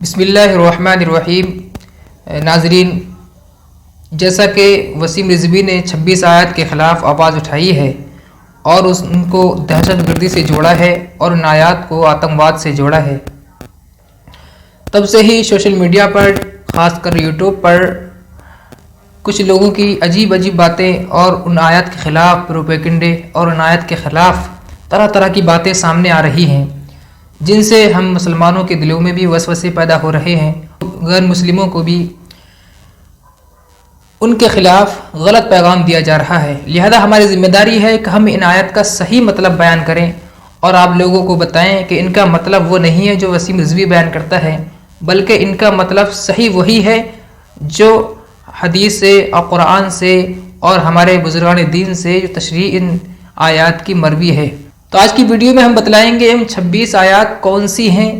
بسم اللہ الرحمن الرحیم۔ ناظرین، جیسا کہ وسیم رضوی نے 26 آیات کے خلاف آواز اٹھائی ہے اور ان کو دہشت گردی سے جوڑا ہے اور ان آیات کو آتنکواد سے جوڑا ہے، تب سے ہی سوشل میڈیا پر، خاص کر یوٹیوب پر کچھ لوگوں کی عجیب عجیب باتیں اور ان آیات کے خلاف پروپیگنڈے اور ان آیات کے خلاف طرح طرح کی باتیں سامنے آ رہی ہیں، جن سے ہم مسلمانوں کے دلوں میں بھی وسوسے پیدا ہو رہے ہیں، غیر مسلموں کو بھی ان کے خلاف غلط پیغام دیا جا رہا ہے۔ لہذا ہماری ذمہ داری ہے کہ ہم ان آیات کا صحیح مطلب بیان کریں اور آپ لوگوں کو بتائیں کہ ان کا مطلب وہ نہیں ہے جو وسیم رضوی بیان کرتا ہے، بلکہ ان کا مطلب صحیح وہی ہے جو حدیث سے اور قرآن سے اور ہمارے بزرگان دین سے جو تشریح ان آیات کی مروی ہے۔ تو آج کی ویڈیو میں ہم بتلائیں گے ان 26 آیات کون سی ہیں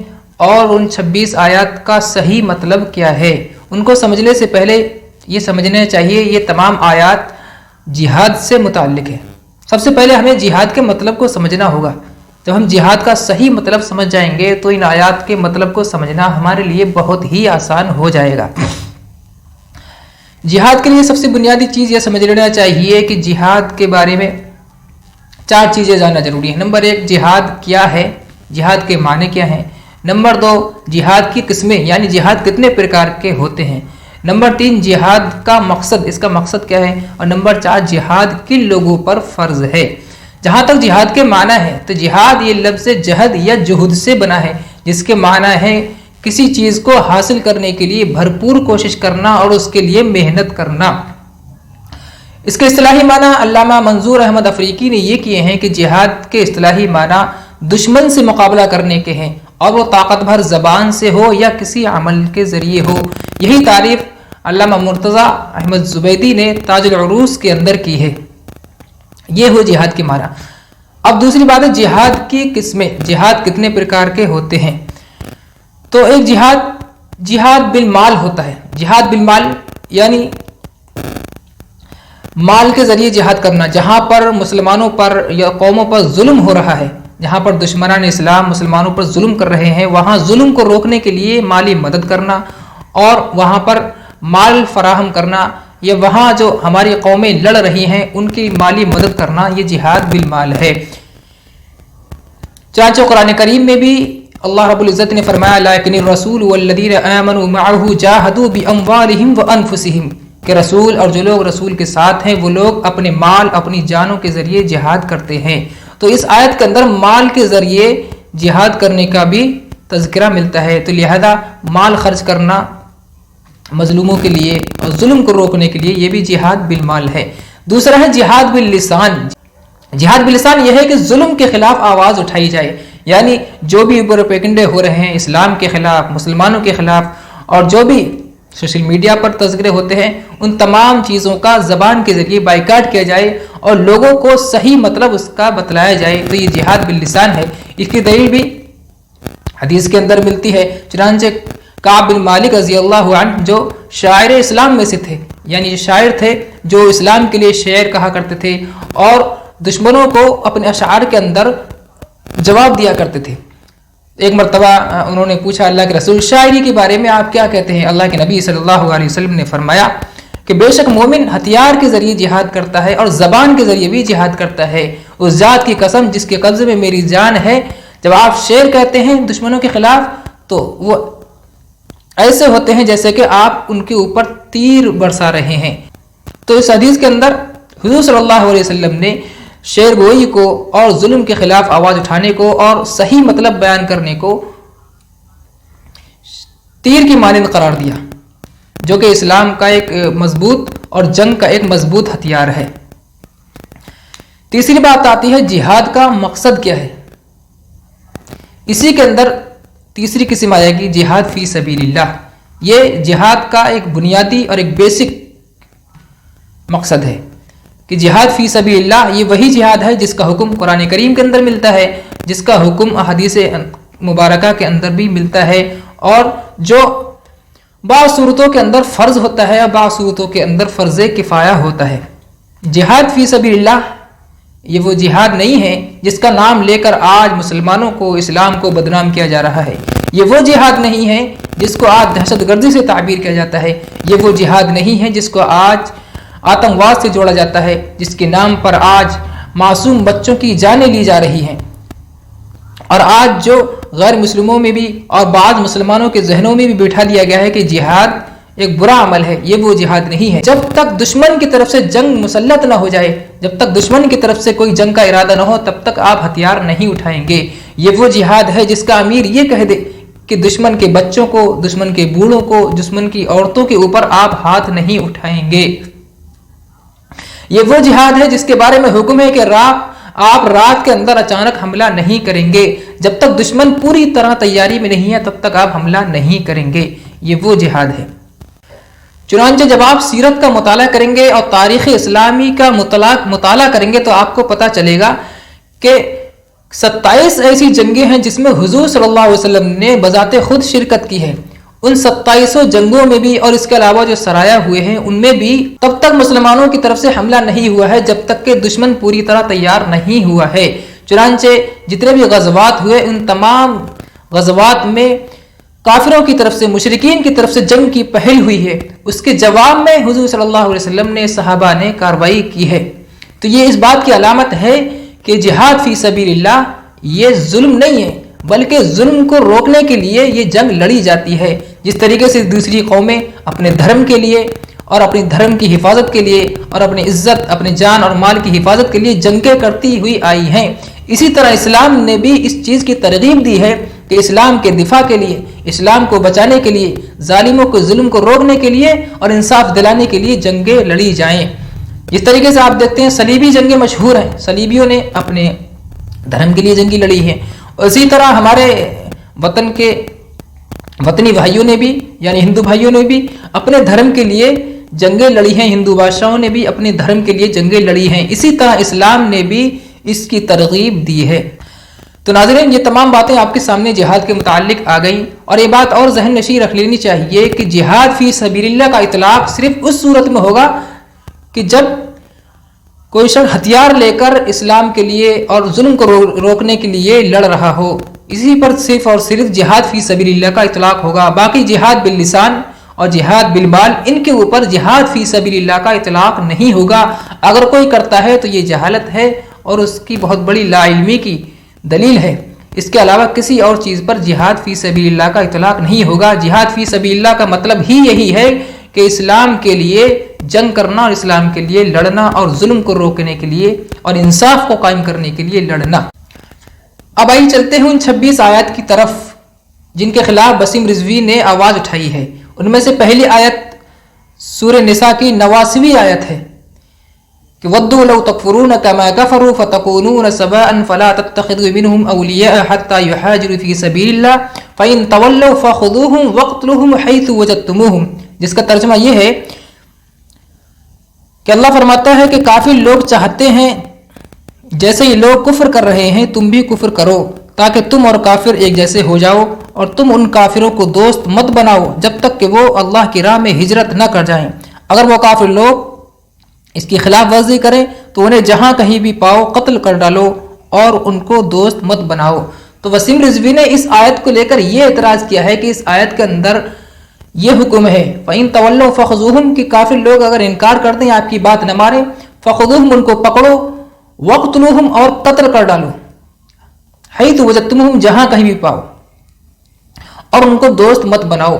اور ان 26 آیات کا صحیح مطلب کیا ہے۔ ان کو سمجھنے سے پہلے یہ سمجھنا چاہیے یہ تمام آیات جہاد سے متعلق ہے۔ سب سے پہلے ہمیں جہاد کے مطلب کو سمجھنا ہوگا۔ جب ہم جہاد کا صحیح مطلب سمجھ جائیں گے تو ان آیات کے مطلب کو سمجھنا ہمارے لیے بہت ہی آسان ہو جائے گا۔ جہاد کے لیے سب سے بنیادی چیز یہ سمجھ لینا چاہیے کہ جہاد کے بارے میں 4 چیزیں جاننا ضروری ہے۔ نمبر 1، جہاد کیا ہے، جہاد کے معنی کیا ہیں۔ نمبر 2، جہاد کی قسمیں یعنی جہاد کتنے پرکار کے ہوتے ہیں۔ نمبر 3، جہاد کا مقصد، اس کا مقصد کیا ہے۔ اور نمبر 4، جہاد کن لوگوں پر فرض ہے۔ جہاں تک جہاد کے معنی ہے تو جہاد یہ لفظ جہد یا جہد سے بنا ہے، جس کے معنی ہے کسی چیز کو حاصل کرنے کے لیے بھرپور کوشش کرنا اور اس کے لیے محنت کرنا۔ اس کے اصطلاحی معنی علامہ منظور احمد افریقی نے یہ کیے ہیں کہ جہاد کے اصطلاحی معنی دشمن سے مقابلہ کرنے کے ہیں، اور وہ طاقتور زبان سے ہو یا کسی عمل کے ذریعے ہو۔ یہی تعریف علامہ مرتضی احمد زبیدی نے تاج العروس کے اندر کی ہے۔ یہ ہو جہاد کے معنی۔ اب دوسری بات ہے جہاد کی قسمیں، جہاد کتنے پرکار کے ہوتے ہیں۔ تو ایک جہاد بالمال ہوتا ہے۔ جہاد بالمال یعنی مال کے ذریعے جہاد کرنا، جہاں پر مسلمانوں پر یا قوموں پر ظلم ہو رہا ہے، جہاں پر دشمنان اسلام مسلمانوں پر ظلم کر رہے ہیں، وہاں ظلم کو روکنے کے لیے مالی مدد کرنا اور وہاں پر مال فراہم کرنا، یا وہاں جو ہماری قومیں لڑ رہی ہیں ان کی مالی مدد کرنا، یہ جہاد بالمال ہے۔ چنانچہ قرآن کریم میں بھی اللہ رب العزت نے فرمایا لیکن الرسول والذین آمنوا معه جاہدوا باموالہم وانفسہم، کہ رسول اور جو لوگ رسول کے ساتھ ہیں وہ لوگ اپنے مال اپنی جانوں کے ذریعے جہاد کرتے ہیں۔ تو اس آیت کے اندر مال کے ذریعے جہاد کرنے کا بھی تذکرہ ملتا ہے، تو لہذا مال خرچ کرنا مظلوموں کے لیے اور ظلم کو روکنے کے لیے یہ بھی جہاد بالمال ہے۔ دوسرا ہے جہاد باللسان۔ جہاد باللسان یہ ہے کہ ظلم کے خلاف آواز اٹھائی جائے، یعنی جو بھی پروپیگنڈے ہو رہے ہیں اسلام کے خلاف، مسلمانوں کے خلاف، اور جو بھی سوشل میڈیا پر تذکرے ہوتے ہیں، ان تمام چیزوں کا زبان کے ذریعے بائیکاٹ کیا جائے اور لوگوں کو صحیح مطلب اس کا بتلایا جائے، تو یہ جہاد باللسان ہے۔ اس کی دلیل بھی حدیث کے اندر ملتی ہے۔ چنانچہ کعب بن مالک رضی اللہ عنہ جو شاعر اسلام میں سے تھے، یعنی شاعر تھے جو اسلام کے لیے شعر کہا کرتے تھے اور دشمنوں کو اپنے اشعار کے اندر جواب دیا کرتے تھے۔ ایک مرتبہ انہوں نے پوچھا اللہ کے رسول شاعری کے بارے میں آپ کیا کہتے ہیں؟ اللہ کے نبی صلی اللہ علیہ وسلم نے فرمایا کہ بے شک مومن ہتھیار کے ذریعے جہاد کرتا ہے اور زبان کے ذریعے بھی جہاد کرتا ہے، اس ذات کی قسم جس کے قبضے میں میری جان ہے۔ جب آپ شعر کہتے ہیں دشمنوں کے خلاف تو وہ ایسے ہوتے ہیں جیسے کہ آپ ان کے اوپر تیر برسا رہے ہیں۔ تو اس حدیث کے اندر حضور صلی اللہ علیہ وسلم نے شعر گوئی کو اور ظلم کے خلاف آواز اٹھانے کو اور صحیح مطلب بیان کرنے کو تیر کی مانند قرار دیا، جو کہ اسلام کا ایک مضبوط اور جنگ کا ایک مضبوط ہتھیار ہے۔ تیسری بات آتی ہے جہاد کا مقصد کیا ہے۔ اسی کے اندر تیسری قسم آئے گی جہاد فی سبیل اللہ۔ یہ جہاد کا ایک بنیادی اور ایک بیسک مقصد ہے کہ جہاد فی سبیل اللہ یہ وہی جہاد ہے جس کا حکم قرآن کریم کے اندر ملتا ہے، جس کا حکم احادیث مبارکہ کے اندر بھی ملتا ہے، اور جو بعض صورتوں کے اندر فرض ہوتا ہے اور بعض صورتوں کے اندر فرض کفایہ ہوتا ہے۔ جہاد فی سبیل اللہ یہ وہ جہاد نہیں ہے جس کا نام لے کر آج مسلمانوں کو، اسلام کو بدنام کیا جا رہا ہے۔ یہ وہ جہاد نہیں ہے جس کو آج دہشت گردی سے تعبیر کیا جاتا ہے۔ یہ وہ جہاد نہیں ہے جس کو آج آتنکواد سے جوڑا جاتا ہے، جس کے نام پر آج معصوم بچوں کی جانیں لی جا رہی ہیں، اور آج جو غیر مسلموں میں بھی اور بعض مسلمانوں کے ذہنوں میں بھی بٹھا دیا گیا ہے کہ جہاد ایک برا عمل ہے۔ یہ وہ جہاد نہیں ہے۔ جب تک دشمن کی طرف سے جنگ مسلط نہ ہو جائے، جب تک دشمن کی طرف سے کوئی جنگ کا ارادہ نہ ہو، تب تک آپ ہتھیار نہیں اٹھائیں گے۔ یہ وہ جہاد ہے جس کا امیر یہ کہہ دے کہ دشمن کے بچوں کو، دشمن کے بوڑھوں کو، دشمن کی عورتوں کے اوپر آپ ہاتھ نہیں اٹھائیں گے۔ یہ وہ جہاد ہے جس کے بارے میں حکم ہے کہ آپ رات کے اندر اچانک حملہ نہیں کریں گے۔ جب تک دشمن پوری طرح تیاری میں نہیں ہے تب تک آپ حملہ نہیں کریں گے۔ یہ وہ جہاد ہے۔ چنانچہ جب آپ سیرت کا مطالعہ کریں گے اور تاریخ اسلامی کا مطالعہ کریں گے تو آپ کو پتہ چلے گا کہ 27 ایسی جنگیں ہیں جس میں حضور صلی اللہ علیہ وسلم نے بذات خود شرکت کی ہے۔ ان 27 جنگوں میں بھی اور اس کے علاوہ جو سرایہ ہوئے ہیں ان میں بھی تب تک مسلمانوں کی طرف سے حملہ نہیں ہوا ہے جب تک کہ دشمن پوری طرح تیار نہیں ہوا ہے۔ چنانچہ جتنے بھی غزوات ہوئے ان تمام غزوات میں کافروں کی طرف سے، مشرکین کی طرف سے جنگ کی پہل ہوئی ہے۔ اس کے جواب میں حضور صلی اللہ علیہ وسلم نے، صحابہ نے کارروائی کی ہے۔ تو یہ اس بات کی علامت ہے کہ جہاد فی سبیل اللہ یہ ظلم نہیں ہے، بلکہ ظلم کو روکنے کے لیے یہ جنگ لڑی جاتی ہے۔ جس طریقے سے دوسری قومیں اپنے دھرم کے لیے اور اپنی دھرم کی حفاظت کے لیے اور اپنی عزت، اپنے جان اور مال کی حفاظت کے لیے جنگیں کرتی ہوئی آئی ہیں، اسی طرح اسلام نے بھی اس چیز کی ترغیب دی ہے کہ اسلام کے دفاع کے لیے، اسلام کو بچانے کے لیے، ظالموں کو، ظلم کو روکنے کے لیے اور انصاف دلانے کے لیے جنگیں لڑی جائیں۔ جس طریقے سے آپ دیکھتے ہیں صلیبی جنگیں مشہور ہیں، صلیبیوں نے اپنے دھرم کے لیے جنگیں لڑی ہیں، اسی طرح ہمارے وطن کے وطنی بھائیوں نے بھی، یعنی ہندو بھائیوں نے بھی اپنے دھرم کے لیے جنگیں لڑی ہیں، ہندو بادشاہوں نے بھی اپنے دھرم کے لیے جنگیں لڑی ہیں، اسی طرح اسلام نے بھی اس کی ترغیب دی ہے۔ تو ناظرین، یہ تمام باتیں آپ کے سامنے جہاد کے متعلق آ گئیں، اور یہ بات اور ذہن نشین رکھ لینی چاہیے کہ جہاد فی سبیل اللہ کا اطلاق صرف اس صورت میں ہوگا کہ جب کوئی شخص ہتھیار لے کر اسلام کے لیے اور ظلم کو روکنے کے لیے لڑ رہا ہو، اسی پر صرف اور صرف جہاد فی سبیل اللہ کا اطلاق ہوگا۔ باقی جہاد باللسان اور جہاد بالمال، ان کے اوپر جہاد فی سبیل اللہ کا اطلاق نہیں ہوگا۔ اگر کوئی کرتا ہے تو یہ جہالت ہے اور اس کی بہت بڑی لا علمی کی دلیل ہے۔ اس کے علاوہ کسی اور چیز پر جہاد فی سبیل اللہ کا اطلاق نہیں ہوگا۔ جہاد فی سبیل اللہ کا مطلب ہی یہی ہے کہ اسلام کے لیے جنگ کرنا اور اسلام کے لیے لڑنا اور ظلم کو روکنے کے لیے اور انصاف کو قائم کرنے کے لیے لڑنا۔ اب آئیے چلتے ہیں ان 26 آیات کی طرف جن کے خلاف وسیم رضوی نے آواز اٹھائی ہے۔ ان میں سے پہلی آیت سورہ نساء کی 89ویں آیت ہے کہ وَدُّوا لَوْ تَكْفُرُونَ كَمَا كَفَرُوا فَتَكُونُونَ سَوَاءً فَلَا تَتَّخِذُوا مِنْهُمْ أَوْلِيَاءَ حَتَّى يُهَاجِرُوا فِي سَبِيلِ اللَّهِ فَإِن تَوَلَّوْا فَخُذُوهُمْ وَاقْتُلُوهُمْ حَيْثُ وَجَدتُّمُوهُمْ، جس کا ترجمہ یہ ہے کہ اللہ فرماتا ہے کہ کافر لوگ چاہتے ہیں جیسے یہ لوگ کفر کر رہے ہیں تم بھی کفر کرو، تاکہ تم اور کافر ایک جیسے ہو جاؤ، اور تم ان کافروں کو دوست مت بناؤ جب تک کہ وہ اللہ کی راہ میں ہجرت نہ کر جائیں۔ اگر وہ کافر لوگ اس کی خلاف ورزی کریں تو انہیں جہاں کہیں بھی پاؤ قتل کر ڈالو اور ان کو دوست مت بناؤ۔ تو وسیم رضوی نے اس آیت کو لے کر یہ اعتراض کیا ہے کہ اس آیت کے اندر یہ حکم ہے فَإِن تَوَلَّوْا فَخُذُوهُمْ کہ کافر لوگ اگر انکار کر دیں، آپ کی بات نہ ماریں، فَخُذُوهُمْ ان کو پکڑو، وَاقْتُلُوهُمْ اور قتل کر ڈالو، حَيْثُ وَجَدتُّمُوهُمْ جہاں کہیں بھی پاؤ، اور ان کو دوست مت بناؤ۔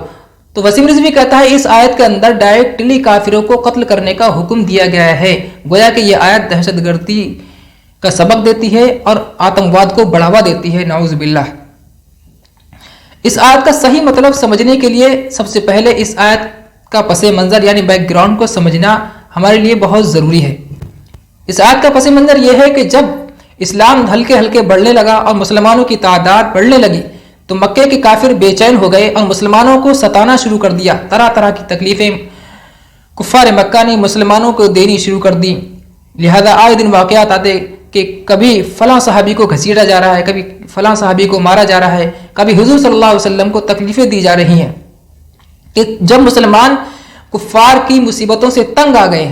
تو وسیم رضوی کہتا ہے اس آیت کے اندر ڈائریکٹلی کافروں کو قتل کرنے کا حکم دیا گیا ہے، گویا کہ یہ آیت دہشت گردی کا سبق دیتی ہے اور آتنکواد کو بڑھاوا دیتی ہے، نعوذ باللہ۔ اس آیت کا صحیح مطلب سمجھنے کے لیے سب سے پہلے اس آیت کا پس منظر یعنی بیک گراؤنڈ کو سمجھنا ہمارے لیے بہت ضروری ہے۔ اس آیت کا پس منظر یہ ہے کہ جب اسلام ہلکے ہلکے بڑھنے لگا اور مسلمانوں کی تعداد بڑھنے لگی تو مکے کے کافر بے چین ہو گئے اور مسلمانوں کو ستانا شروع کر دیا، طرح طرح کی تکلیفیں کفار مکہ نے مسلمانوں کو دینی شروع کر دی۔ لہذا آئے دن واقعات آتے کہ کبھی فلاں صحابی کو گھسیٹا جا رہا ہے، کبھی فلاں صحابی کو مارا جا رہا ہے، کبھی حضور صلی اللہ علیہ وسلم کو تکلیفیں دی جا رہی ہیں، کہ جب مسلمان کفار کی مصیبتوں سے تنگ آ گئے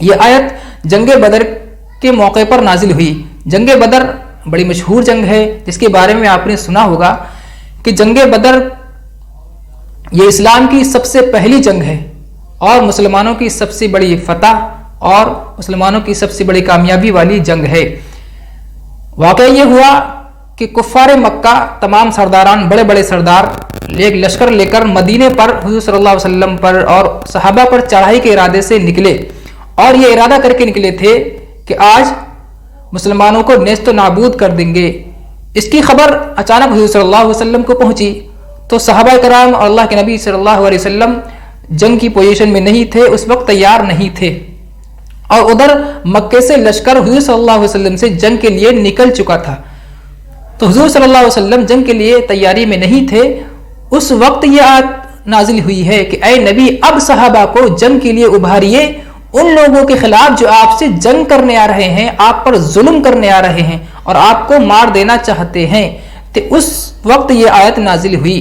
یہ آیت جنگ بدر کے موقع پر نازل ہوئی۔ جنگ بدر بڑی مشہور جنگ ہے جس کے بارے میں آپ نے سنا ہوگا کہ جنگ بدر یہ اسلام کی سب سے پہلی جنگ ہے اور مسلمانوں کی سب سے بڑی فتح اور مسلمانوں کی سب سے بڑی کامیابی والی جنگ ہے۔ واقعہ یہ ہوا کہ کفار مکہ تمام سرداران، بڑے بڑے سردار ایک لشکر لے کر مدینے پر حضور صلی اللہ علیہ وسلم پر اور صحابہ پر چڑھائی کے ارادے سے نکلے، اور یہ ارادہ کر کے نکلے تھے کہ آج مسلمانوں کو نیست و نابود کر دیں گے۔ اس کی خبر اچانک حضور صلی اللہ علیہ وسلم کو پہنچی تو صحابہ کرام اور اللہ کے نبی صلی اللہ علیہ وسلم جنگ کی پوزیشن میں نہیں تھے، اس وقت تیار نہیں تھے، اور ادھر مکے سے لشکر حضور صلی اللہ علیہ وسلم سے جنگ کے لیے نکل چکا تھا۔ تو حضور صلی اللہ علیہ وسلم جنگ کے لیے تیاری میں نہیں تھے۔ اس وقت یہ آیت نازل ہوئی ہے کہ اے نبی، اب صحابہ کو جنگ کے لیے ابھاریے، ان لوگوں کے خلاف جو آپ سے جنگ کرنے آ رہے ہیں، آپ پر ظلم کرنے آ رہے ہیں اور آپ کو مار دینا چاہتے ہیں۔ تو اس وقت یہ آیت نازل ہوئی۔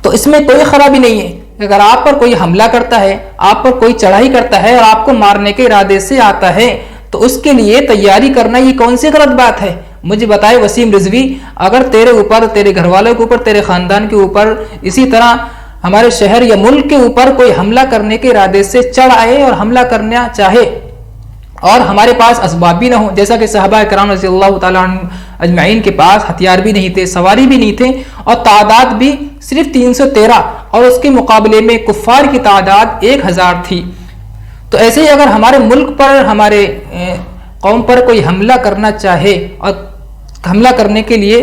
تو اس میں کوئی خرابی نہیں ہے، اگر آپ پر کوئی حملہ کرتا ہے، آپ پر کوئی چڑھائی کرتا ہے اور آپ کو مارنے کے ارادے سے آتا ہے تو اس کے لیے تیاری کرنا یہ کون سی غلط بات ہے؟ مجھے بتائے وسیم رضوی، اگر تیرے اوپر، تیرے گھر والوں کے اوپر، تیرے خاندان کے اوپر، اسی طرح ہمارے شہر یا ملک کے اوپر کوئی حملہ کرنے کے ارادے سے چڑھ آئے اور حملہ کرنا چاہے اور ہمارے پاس اسباب بھی نہ ہوں، جیسا کہ صحابہ کرام رضی اللہ تعالیٰ عنہ اجمعین کے پاس ہتھیار بھی نہیں تھے، سواری بھی نہیں تھے، اور تعداد بھی صرف 313 اور اس کے مقابلے میں کفار کی تعداد 1000 تھی۔ تو ایسے ہی اگر ہمارے ملک پر، ہمارے قوم پر کوئی حملہ کرنا چاہے اور حملہ کرنے کے لیے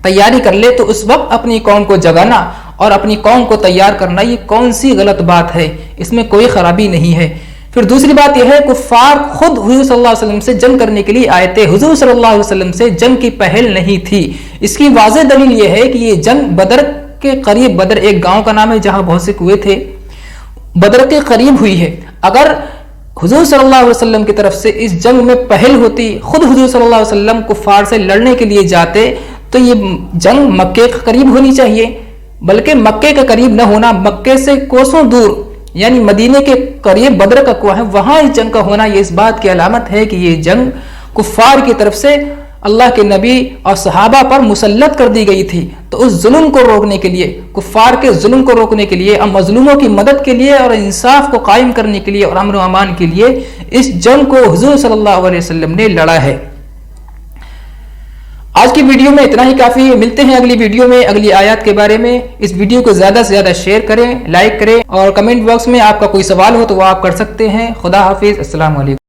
تیاری کر لے تو اس وقت اپنی قوم کو جگانا اور اپنی قوم کو تیار کرنا یہ کون سی غلط بات ہے؟ اس میں کوئی خرابی نہیں ہے۔ پھر دوسری بات یہ ہے، کفار خود حضور صلی اللہ علیہ وسلم سے جنگ کرنے کے لیے آئے تھے، حضور صلی اللہ علیہ وسلم سے جنگ کی پہل نہیں تھی۔ اس کی واضح دلیل یہ ہے کہ یہ جنگ بدر کے قریب، بدر ایک گاؤں کا نام ہے جہاں بہت سے کنویں تھے، بدر کے قریب ہوئی ہے۔ اگر حضور صلی اللہ علیہ وسلم کی طرف سے اس جنگ میں پہل ہوتی، خود حضور صلی اللہ علیہ وسلم کفار سے لڑنے کے لیے جاتے، تو یہ جنگ مکے کے قریب ہونی چاہیے، بلکہ مکے کے قریب نہ ہونا، مکے سے کوسوں دور یعنی مدینے کے قریب بدر کا کنواں ہے، وہاں اس جنگ کا ہونا یہ اس بات کی علامت ہے کہ یہ جنگ کفار کی طرف سے اللہ کے نبی اور صحابہ پر مسلط کر دی گئی تھی۔ تو اس ظلم کو روکنے کے لیے، کفار کے ظلم کو روکنے کے لیے اور مظلوموں کی مدد کے لیے اور انصاف کو قائم کرنے کے لیے اور امن و امان کے لیے اس جنگ کو حضور صلی اللہ علیہ وسلم نے لڑا ہے۔ آج کی ویڈیو میں اتنا ہی کافی ہے، ملتے ہیں اگلی ویڈیو میں اگلی آیات کے بارے میں۔ اس ویڈیو کو زیادہ سے زیادہ شیئر کریں، لائک کریں، اور کمنٹ باکس میں آپ کا کوئی سوال ہو تو وہ آپ کر سکتے ہیں۔ خدا حافظ، السلام علیکم۔